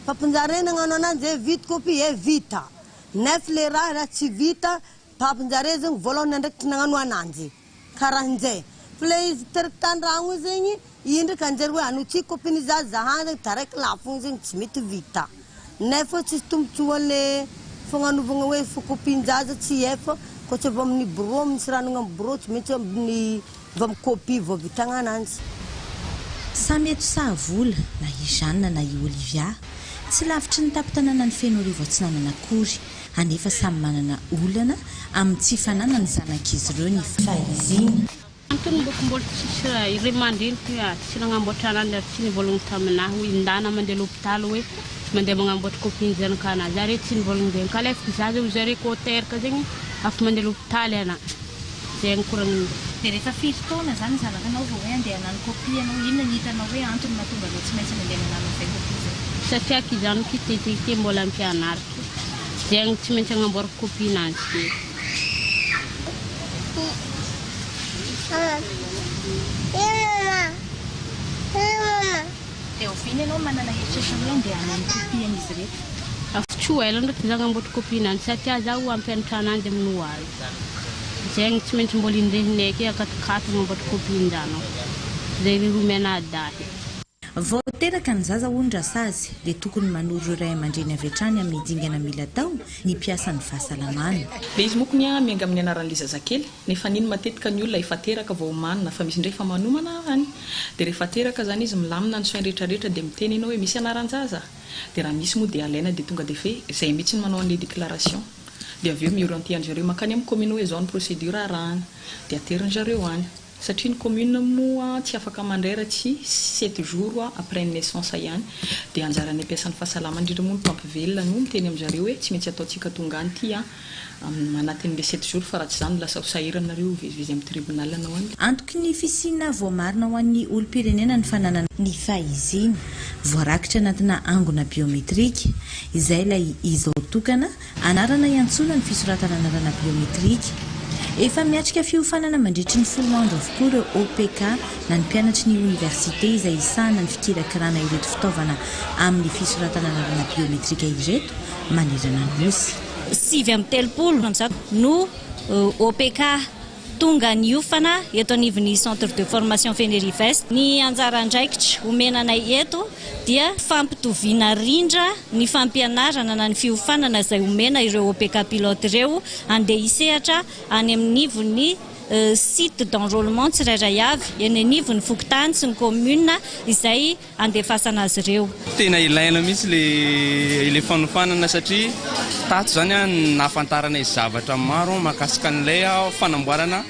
Papanjare nagnano ananjy vita kopia vita. Nefa le raha tsy vita, papanjare zegny voalohany ndraiky nagnano ananjy. Karaha an'izay. Fa le izy teraka tandragno zegny indraiky anjary hoe anotsy kopia zahana taraiky lafo zegny tsy mety vita. Nefa tsy tombontsoa le fagnanovana hoe fokopin-jaza tsy efa koa tsy avy amin'ny bureau misy ranona amin'ny bureau tsy maintsy amin'ny avy kopia vao vitagna ananjy. Samy eto Sahavola na i Jeanne na i Olivia tsy lavitry ny tapitanana ny Fenorivo Atsinanana akory, anefa samy manana olana amin'ny tsy fanana ny zanak'izy ireo ny fahizina. Antony mbola tsisy iray mandreniky tsy nagnamboatra ananjy tsy nivolagna taminahy hoe indana mandeha l'hôpital hoe mandeha magnamboatra kopia zanakanazy zare tsy nivolagna zegny ka lefaka za zay zare ko teraka zegny afaka mandeha l'hôpital ana zegny koragniny. Dia rehefa firy taona zany zanakanao vao hoe andeha hanano kopia anao, inona ny hitanao hoe antony mahatonga anao tsy maintsy mandeha manano an'izay kopia zay? Satria kizanoko teteté mbola ampianariko zegny tsy maintsy agnamboarako kopia nazy. Dia oviny ianao manana eritreritra hoe andeha hanano kopia an'izy rehetra? Afo ela ndraiky za agnamboatra kopia nazy satria zaho ampianatra ananjy amin'ny oaly. Zegny tsy maintsy mbola indehinay ake akatokatoka agnamboatra kopia an-janako. Zay riromena dahy. Vao teraka ny zaza ondrasazy dia tokony manoro iray aman-dreny avy hatrany amin'ny dingana mila tao ny mpiasa ny fahasalamana. Dia izy moko mianga amin'ny anaran'ilay zazakely, nefa niny matetika ny olona efa teraka vao manina fa misy indray fa manomana any. Dia rehefa teraka zany izy milamina ny soainy rehetrarehetra dia miteny ianao hoe misy anaran-jaza. Dia raha misy moa dia alaina dia tonga dia fe izay mihitsy manao an'ilay déclaration. Dia avy eo miorienté an'zareo makany amin'ny commune hoe zao ny procédure arahana dia ateriny zareo any. satria ny commune moa tsy afaka mandreratsy 7 jours après naissance ihany dia anjarany ampiasan'ny fahasalama indrindra moa ny mpampivelona no miteny amin'izareo hoe tsy maintsy ataontsika tonga any ity manatin'le 7 jours fa raha tsy izany lasa hosahiranareo vizivizy amin'ny tribunal anao any. Antoky ny fisina voamarina ho an'ny olom-pirenena ny fananana ny fahizina voarakitra anatina angona biometrika izay ilay izao tokana anarana iantsona ny fisoratana anarana biometrika. Efa miatrika fiofanana mandritry ny 10 andro avokoa ireo OPK na ny mpianatry ny université izay isahana ny fikirakirana ireto fitaovana amin'ny fisoratana anarana biometrika ireto manerana ny nosy. 7 no OPK tonga ny ofana eto anivon'ny centre de formation Fenerives. Ny anjara andraikitra omenanay eto dia fampitoviana rindra ny fampianarana na ny fiofanana izay omena ireo OPK pilote ireo andeha hisehatra any amin'ny nivon'ny site d'enrôlement tsirairay avy eny anivon'ny Fokontany sy ny commune izay andefasana azy ireo. Tena ilaina mihitsy le fanofanana satria tato zany nahafantarana zavatra maro makasika an'ilay fanamboarana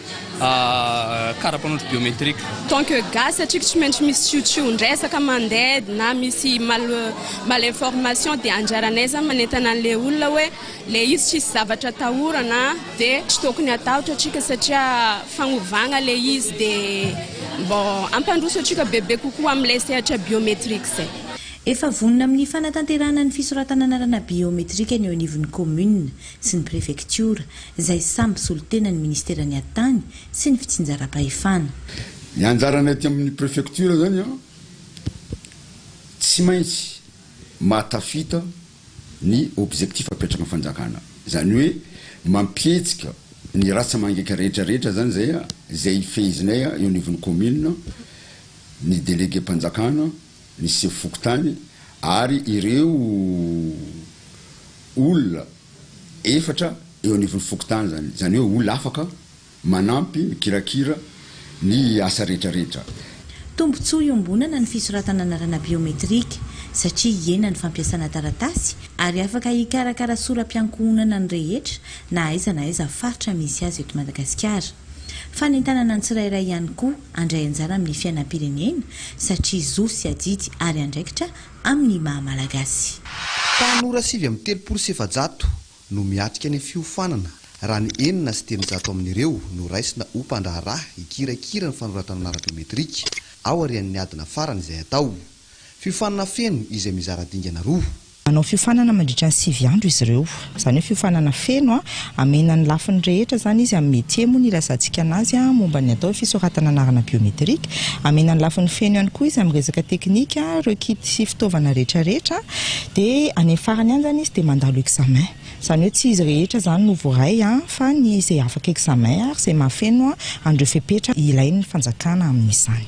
karapanondro biometrika. Tant que gaz satria tsy maintsy misy tsiotsion-dresaka mandeha na misy malinformation dia anjaranay zany manentana an'le olona hoe le izy tsisy zavatra tahorana dia tsy tokony atahotra atsika satria fagnovagna le izy dia bon ampandroso atsika bebe kokoa amin'ilay sehatra biometrika izay. Efa vonona amin'ny fanatanterahana ny fisoratana anarana biometrika ny eo anivon'ny commune sy ny préfecture izay samby solotena ny ministera ny atany sy ny fitsinjaram-pahefana. Ny anjarana aty amin'ny préfecture zany tsy maintsy mahatafita ny objectif apetraka fanjakana. Zany hoe mampietsika ny rasa mangeka rehetrarehetra zany zay fehizinay eo anivon'ny commune, ny délégué mpanjakana, ny chef Fokontany ary ireo olona efatra eo anivon'ny Fokontany zany hoe olona afaka manampy mikirakira ny asa rehetrarehetra. Tombontsoa iombonana ny fisoratana anarana biometrika satria iena ny fampiasana taratasy ary afaka hikarakara soram-piankohonana ny rehetra na aiza na aiza faritra misy azy eto Madagasikara. Fanentanana ny tsirairay ihany koa andray anjara amin'ny fiainam-pirenena satria zo sy adidy ary andraikitra amin'ny mahamalagasy. Tanora 7 no miatrika ny fiofanana raha ny 9 amin'ireo no raisina ho mpandraharaha hikirakira ny fanoratana anarana biometrika ao arian'ny adina farany izay atao. Fiofanana feno izay mizara dingana 2. Manao fiofanana mandritra ny 7 andro izy ireo. Zany hoe fiofanana feno amena ny lafiny rehetra zany izy amin'ny métier moa ny ilasantsika anazy momba ny atao fisoratana anarana biometrika. Amena ny lafiny feno ihany koa izy amin'ny resaka teknika, ireo kit sy fitaovana rehetrarehetra dia any farany ihany zany izy dia mandalo examen. Zany hoe tsy izy rehetra zany no voaray fa ny izay afaka examen ary izay mahafeno andreo fepetra ilain'ny fanjakana amin'izany.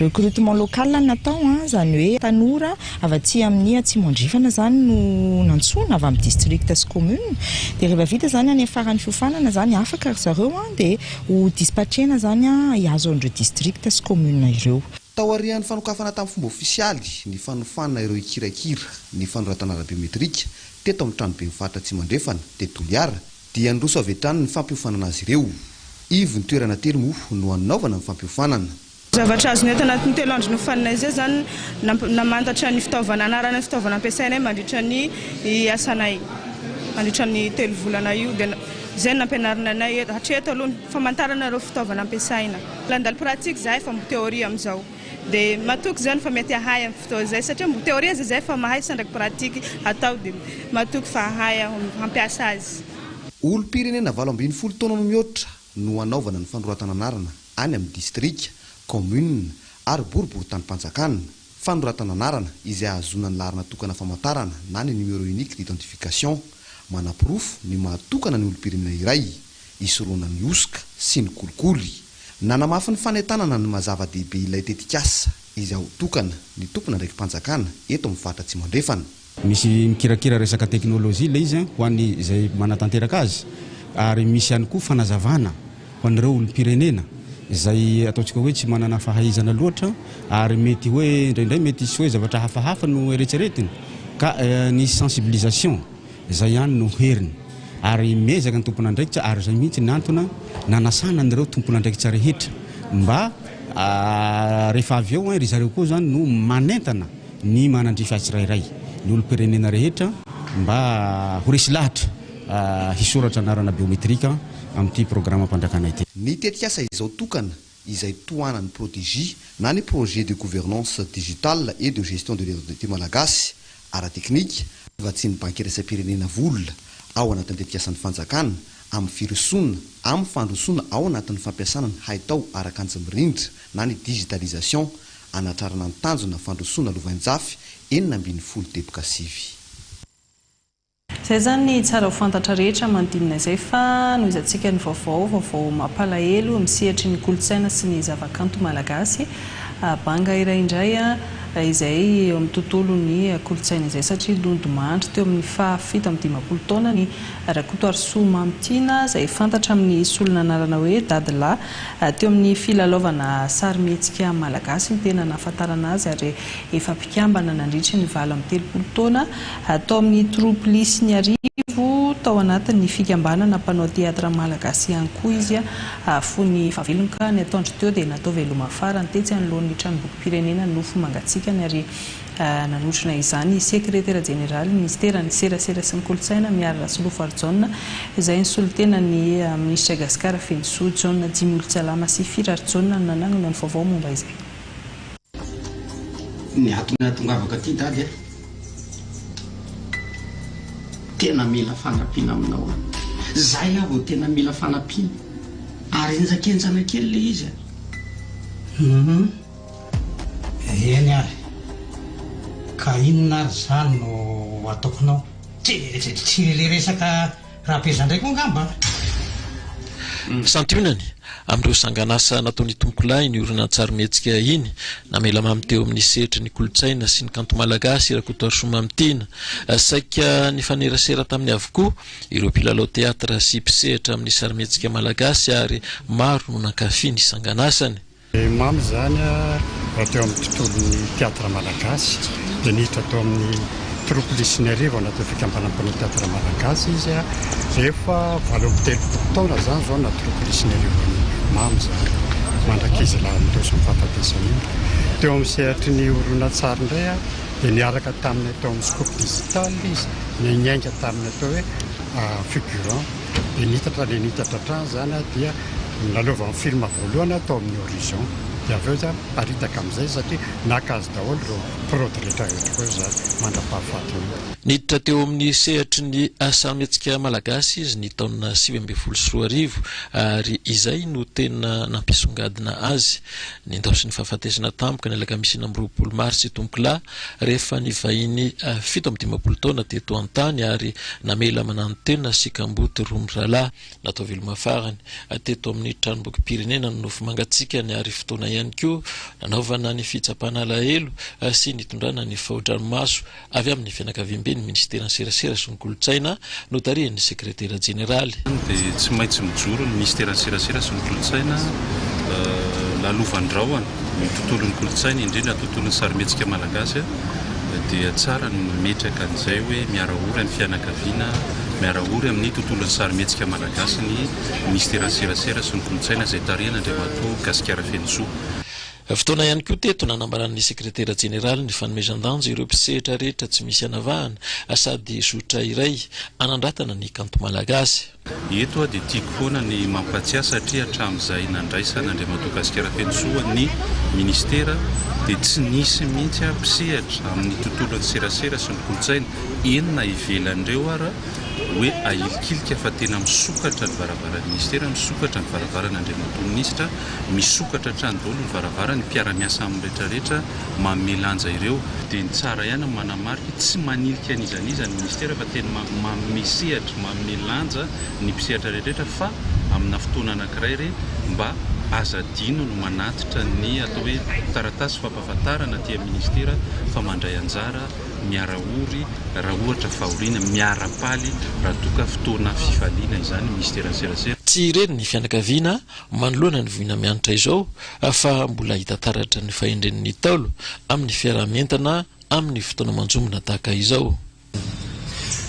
Recrutement local natao zany hoe tanora avatsy amin'ny Atsimandrifana zany no nantsona avy amin'ny district sy commune dia rehefa vita zany any afarany fiofanana zany afaka zareo dia ho dispatchena zany hiazo andreo district sy commune ireo. Tao arian'ny fanokafana tamin'ny fomba ofisialy ny fanofanana ireo ikirakira ny fanoratana biometrika teto amin'ny tranobe mifaritra Atsimandrefana dia Toliara dia androso avy hatrany ny fampiofanana azy ireo. Ivy ny toerana telo moa no anaovana ny fampiofanana. Zavatra azo neto anatin'ny 7 andro nofanana izay zany namantatra ny fitaovana anarana ny fitaovana ampiasainay mandritra ny asanay mandritra ny 3 volana io dia izay nampianarana anay hatreto aloha famantarana ireo fitaovana ampiasaina. Landalo pratika zahay fa mbo teoria amin'izao dia matoky zany fa mety ahay amin'ny fotoana izay satria mbo teoria zay fa mahay sandraky pratika atao dia matoky fa ahay hampiasa azy. Olom-pirenena 12 taona no mihoatra no anaovana ny fanoratana anarana any amin'ny distrika, commune ary boribory-tany-mpanjakana. Fanoratana anarana izay ahazona ny larina tokana famantarana na ny numéro unique d'identification manapirofo ny mahatokana ny olom-pirenena iray isoroana ny osika sy ny kolikoly. Nanamafy ny fanentanana ny mazava-dehibe ilay tetikasa izay ahotokana ny tompona ndraiky mpanjakana eto amin'ny faritra Atsimandrefana. Misy mikirakira resaka teknôlôjia ilay izy ho an'ny izay manatanteraka azy ary misy ihany koa fanazavana ho an'ireo olom-pirenena izay ataontsika hoe tsy manana fahaizana loatra ary mety hoe indraindray mety sy hoe zavatra hafahafa no eretseretiny ka ny sensibilisation izay ihany no heriny ary mezaka ny tompon'andraikitra ary izay mihitsy ny antony nanasana an'ireo tompon'andraikitra rehetra mba rehefa avy eo ry zareo koa zany no manentana ny manandrify azy tsirairay ny olo-pirenena rehetra mba ho resy lahatra hisoratra anarana biometrika amin'ity programme mpandrakana ity. Ny tetikasa izao tokana izay tohanan'ny protégé na ny projet de gouvernance digitale et de gestion de l'identité malagasy ara-teknika vatsiny banky raisam-pirenena vola ao anatin'ny tetikasan'ny fanjakana amin'ny firosoana amin'ny fandrosoana ao anatin'ny fampiasana ny haitao arakanjy mirindra na ny digitalisation anatrarana ny tanjona fandrosoana lovanjafy 9.10 teboka sivy. Zay zany tsara ho fantatra rehetra manodinina izay fa noho izantsika ny vaovao mampalahelo misehatra ny kolontsaina sy ny zavakanto malagasy banga iray indray izay eo amin'ny tontolo ny kolontsaina izay satria londomandry teo amin'ny fahafito amin'ny 10 taona ny Rakotoarisoa Mamitina izay fantatra amin'ny solona anarana hoe Dadila teo amin'ny filalaovana sarimihetsika malagasy ny tena nahafantarana azy ary efa mpikambana nandritra ny 30 taona tao amin'ny troupe Lisy ny Arivo tao anatin'ny fikambanana mpanao teatra malagasy ihany koa izy fony fahavelonka ny ataondro teo dia natao veloma afara ny tetsy anoloan'ny tranombokim-pirenena nofo mangatsikany ary nanotrona izany sekretera jenerali ministera ny serasera sy ny kolontsaina miarara Solofo Arjona izay ny solotena ny ministra Gasikara Fenisoa John Jimolotsalama sy Fira Arjona nanangona ny vaovao momba izay. Ny atongavaka ty dady tena mila fanampiana aminao zay avo tena mila fanampiana ary enjakenjana kely le izy eny ary ka inona ary zany no ataokonao tsy le resaka raha-peza ndraiky ngamba santionany amin'ireo sanganasa nataony tompoko lahy ny orona tsarimihetsika iny namela mamiteo amin'ny sehatra ny kolontsaina sy ny kanto malagasy Rakotoarisoa Mamitina saika ny fanerasera tamin'ny avokoa ireo mpilalao teatra sy mpisehatra amin'ny sarimihetsika malagasy ary maro no nankafy ny sanganasany. Mamy zany raha teo amin'ny tontolon'ny teatra malagasy dia niditra tao amin'ny troupe Lisy ny Arivo anaty fikambanam-panao teatra malagasy izy rehefa 30 taona zany zao na troupe Lisy ny Arivo mamy zany mandrakizy laha mitao sy mifampatesana teo amin'ny sehatry ny oronan-tsary indray dia niaraka taminay tao amin'ny scope digital izy niainga taminay tao hoe figurant dia nitatra trano zany dia nalaova amin'ny film voalohany tao amin'ny horizon dia avy eo zany paritaka amin'izay satria nakazy daholo reo prody rehetra koa zany mandra-pahafatana. Niditra teo amin'ny sehatry ny sarimihetsika malagasy izy ny taona 2014 ary izay no tena nampisongadina azy ny ndao sy ny fahafatesana tampoka ny alakamisy 20 marsy tombokilahy rehefa nivahiny 17 taona teto an-tany ary namela manano tena sikamboty romiralahy natao velomafarany teto amin'ny tranombokim-pirenena nofo mangatsikany ary fotoana ihany koa nanaovana ny fitsapana alahelo sy nitondrana ny fahodranomaso avy amin'ny fianakaviam-be ny ministera ny serasera sy ny kolontsaina notarian'ny sekretera jeneraly. Dia tsy maintsy mijoro ny ministera ny serasera sy ny kolontsaina lalovandraoana ny tontolon'ny kolontsaina indrindra tontolon'ny sarimihetsika malagasy dia tsara ny metraka an'izay hoe miara-ory amin'ny fianakaviana miara-ory amin'ny tontolon'ny sarimihetsika malagasy ny ministera ny serasera sy ny kolontsaina izay tariana Andriamatoa Gasikara Fenisoa. Fotoana ihany koa teto nanambaran'ny sekretera jeneraly ny fanomezan-danja ireo mpisehatra rehetra tsy misy anavahana sady zotra iray anandratana ny kanto malagasy. Eto dia tiako foana ny mampatsiahy satria hatramin'izay nandraisana Andriamatoa Gasikara Fenisoa ny ministera dia tsy nisy mihitsy mpisehatra amin'ny tontolon'ny serasera sy ny kolontsaina enina ivelan'ireo ara hoe ahilikilika fa tena misokatra ny varavaran'ny ministera misokatra ny varavarana Andriamatoa minisitra misokatra hatrany daholo ny varavarany mpiara-miasa amin'ny rehetrarehetra mamelanja ireo dia ny tsara ihany manamarika tsy manilika an'izaniza ny ministera fa tena mamesehatra mamelanja ny mpisehatra rehetrarehetra fa amina fotoana anankiray re mba azadino no manatitra ny atao hoe taratasy fampahafantarana tia ministera fa mandray anjara miara-ory raha ohatra fahoriana miara-paly raha toka fotoana fifaliana izany ministera serasera. Tsy ireny ny fianakaviana manoloana ny voina mianatra izao fa mbola hitataratra ny fahendren'ny taolo amin'ny fiarahamentana amin'ny fotoana manjomona tahaka izao.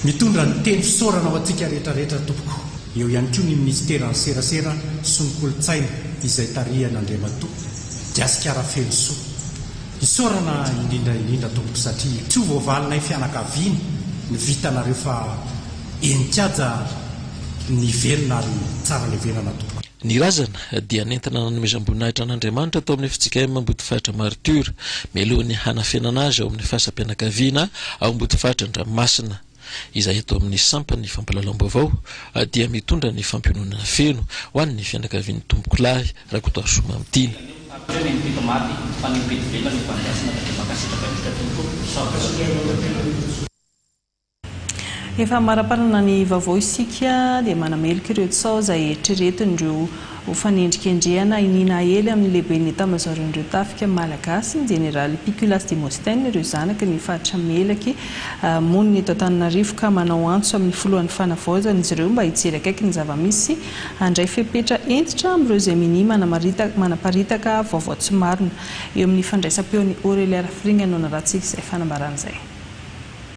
Mitondra ny teny fisaorana ho antsika rehetrarehetra tompoko eo ihany koa ny ministera ny serasera sy ny kolotsaina izay tarihan'Andriamatoa diasikara feno soa isorana indrindra tompoko satria tsy ho voavalinay fianakaviana ny vitanareo fa enikaja ny velona ary tsara ny velona tompoko. Ny razana dia nentana nanomezam-boninahitra an'Andriamanitra tao amin'ny fitsikay Ambotifahitra Martyra mialohan'ny hanafenana azy ao amin'ny fahasam-pianakaviana ao Ambotifahitra Andranomasina. Izay eto amin'ny sampany fampalalam-baovao dia mitondra ny fampiononana feno ho an'ny fianakavian'ny tompoko lahy Rakoto Soma Amitiana. Efa maraparana ny vaovao isika dia manamelika ireo tsao izay eritreretindreo ho fanendrikendrehana inina ely amin'ny lehibe ny tamazorin'ireo tafika malagasy ny Général Piculas Demosthène ireo zanaka ny fahatra melaky monina eto Antananarivo ka manao antso amin'ny foloan'ny fanavaozana izy ireo mba hijery akaiky ny zavamisy handray fepetra entitra amin'ireo izay mini manaparitaka vaovao tsy marina eo amin'ny fandraisam-peon'ny Aurélie Rafringa no naratsika izay fanambarana izay.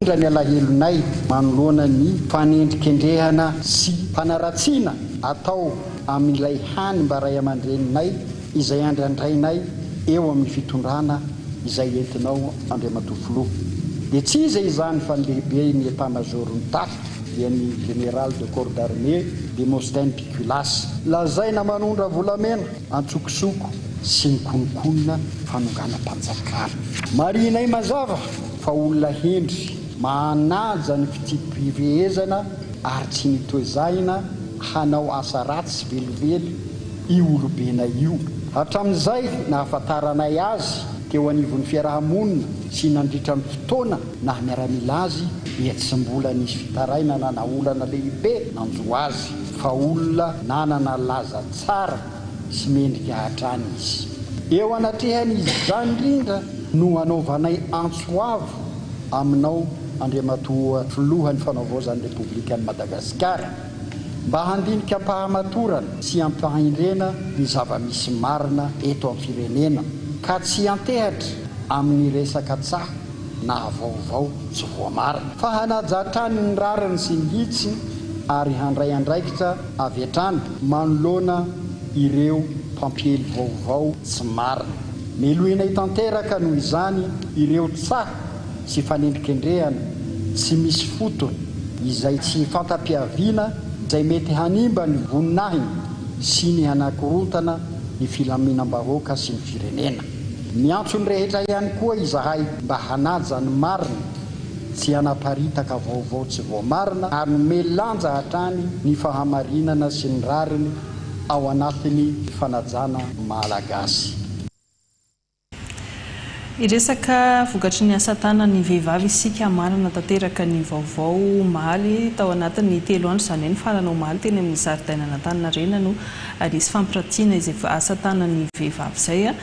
Ny alahelonay manoloana ny fanendrikendrehana sy fanaratsiana atao amin'ilay hany mba ray aman-dreninay izay andrandrainay eo amin'ny fitondrana izay entinao Andriamatoa filoha. Dia tsy izay izany fa ny lehibe ny état-major'ny tafika dia ny général de corps d'armée Demosthène Piculas lazaina manondra volamena antsokosoko sy ny konokonina fanonganam-panjakana. Marinay mazava fa olona hendry manaja ny fitipirehezana ary tsy nitoezaina hanao asa ratsy velively io olobena io. Hatramin'izay nahafantaranay azy teo anivon'ny fiarahamonina sy nandritra ny fotoana na miaramila azy dia tsy mbola nisy fitaraina na olana lehibe nanjo azy fa olona nanana laza tsara sy mendrika hatrany izy. Eo anatrehany izy izany indrindra no anaovanay antso avo aminao Andriamatoa filohan'ny fanavaozan'ny Repoblikan'i Madagasikara mba handinika mpahamatorana sy ampahindrena ny zavamisy marina eto amin'ny firenena ka tsy antehatra amin'ny resaka tsaha na vaovao tsy voamarina fa hanajatrany ny rariny sy ny hitsiny ary handray andraikitra avy hatrany manoloana ireo mpampiely vaovao tsy marina. Meloinay tanteraka noho izany ireo tsaha sy fanendrikendrehana tsy misy fotony izay tsy fantam-piaviana izay mety hanimba ny voninahiny sy ny hanakorotana ny filaminam-bahoaka sy ny firenena. Miantso ny rehetra ihany koa izahay mba hanaja ny marina tsy hanaparitaka vaovao tsy voamarina ary nomelanja hatrany ny fahamarinana sy ny rariny ao anatin'ny fanajana malagasy. Iresaka vokatry ny asa tanan'ny vehivavy isika manana tanteraka ny vaovao omaly tao anatin'ny 3 andro izany ny farana omaly teny amin'ny zaridaina n'Antaninarenina no nisy fampirantiana izay asa tanan'ny vehivavy izay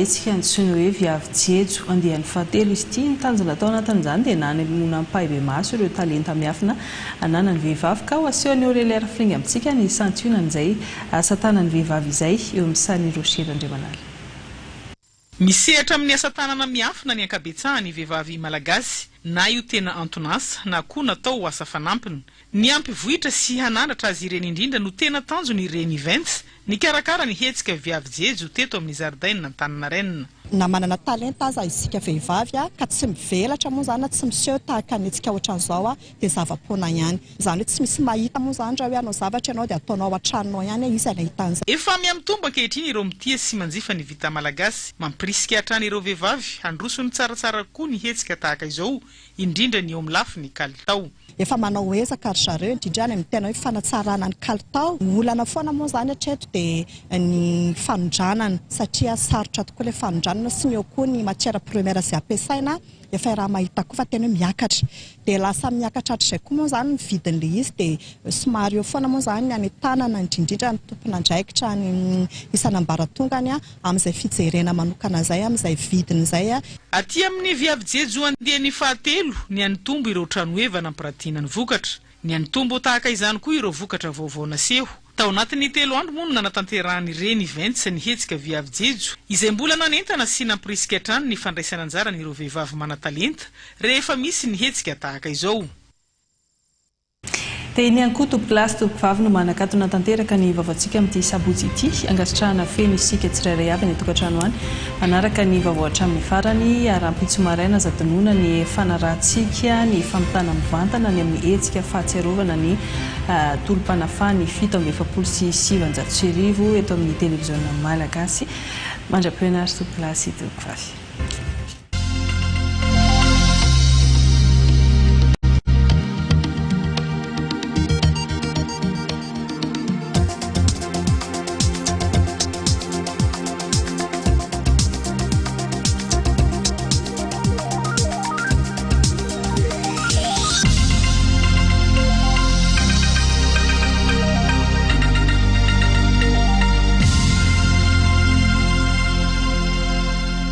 etsika antsoina hoe viavy jejo andian'ny fahatelo izy ity ny tanjona tao anatin'izany dia nanemoana mpahibe maso ireo talenta miafina ananan'ny vehivavy ka ho asehony Aurélie Rafringa amintsika ny santionan'izay asa tanan'ny vehivavy izay eo amin'ny sany Rocher Andriamanala. Misehatra amin'ny asa tanana miafina ny ankabetsahany vehivavy malagasy na io tena antonasa na koa natao ho asa fanampiny. Ny ampivohitra sy hanandratra azy ireny indrindra no tena tanjony ireny events ny karakara ny hetsika viavy jejo teto amin'ny zaridaina n'Antaninarenina. Na manana talenta aza isika vehivavy ka tsy mivelatra moa zany tsy miseho tahaka ny etsika ohatran'izao dia zava-poana ihany. Izany hoe tsy misy mahita moa zany raha hoe anao zavatra ianao dia ataonao an-tranonao ihany izy anahita an'izay. Efa miamitombo ankehitriny ireo mitia sy manjifa ny vita malagasy mampirisika hatrany ireo vehivavy handroso ny tsaratsara koa ny hetsika tahaka izao indrindra ny eo amin'ny lafiny kalitao. Efa manao ezaka ry zareo indrindra any amin'ny tena hoe fanatsarana ny kalitao. Olana foana moa zany hatreto dia ny fanondranana satria sarotra tokoa ilay fanondranana sy ny eo koa ny matière première izay ampiasaina efa raha mahita koa fa tena hoe miakatra dia lasa miakatra hatr'izay koa moa zany ny vidin'ilay izy dia somary eo foana moa zany ny any tanana indrindra ny tompona andraikitra ny isanambaratongany amin'izay fijerena manokana izay amin'izay vidiny izay. Aty amin'ny viavy jejo andian'ny fahatelo ny anitombo ireo tranoheva nampirantiana ny vokatra. Ny anitombo tahaka izany koa ireo vokatra vaovao naseho. Tao anatin'ny 3 andro moa no nanatanterahany ireny events ny hetsika viavy jejo izay mbola nanentana sy nampirisika hatrany ny fandraisana anjara ireo vehivavy mana-talenta rehefa misy ny hetsika tahaka izao. Teny ihany koa tompokilasy tompokivavy no manakatona tanteraka ny vaovaontsika amin'ity sabotsy ity angasitrahana feno isika tsirairay avy ny tokantrano any manaraka ny vaovao hatramin'ny farany arampitso maraina zadonona ny fanarahantsika ny famitana mivantana ny amin'ny hetsika fahatsiarovana ny tolom-panafany 7 eto amin'ny televiziona malagasy mandra-pioana ary tompokilasy tompokivavy.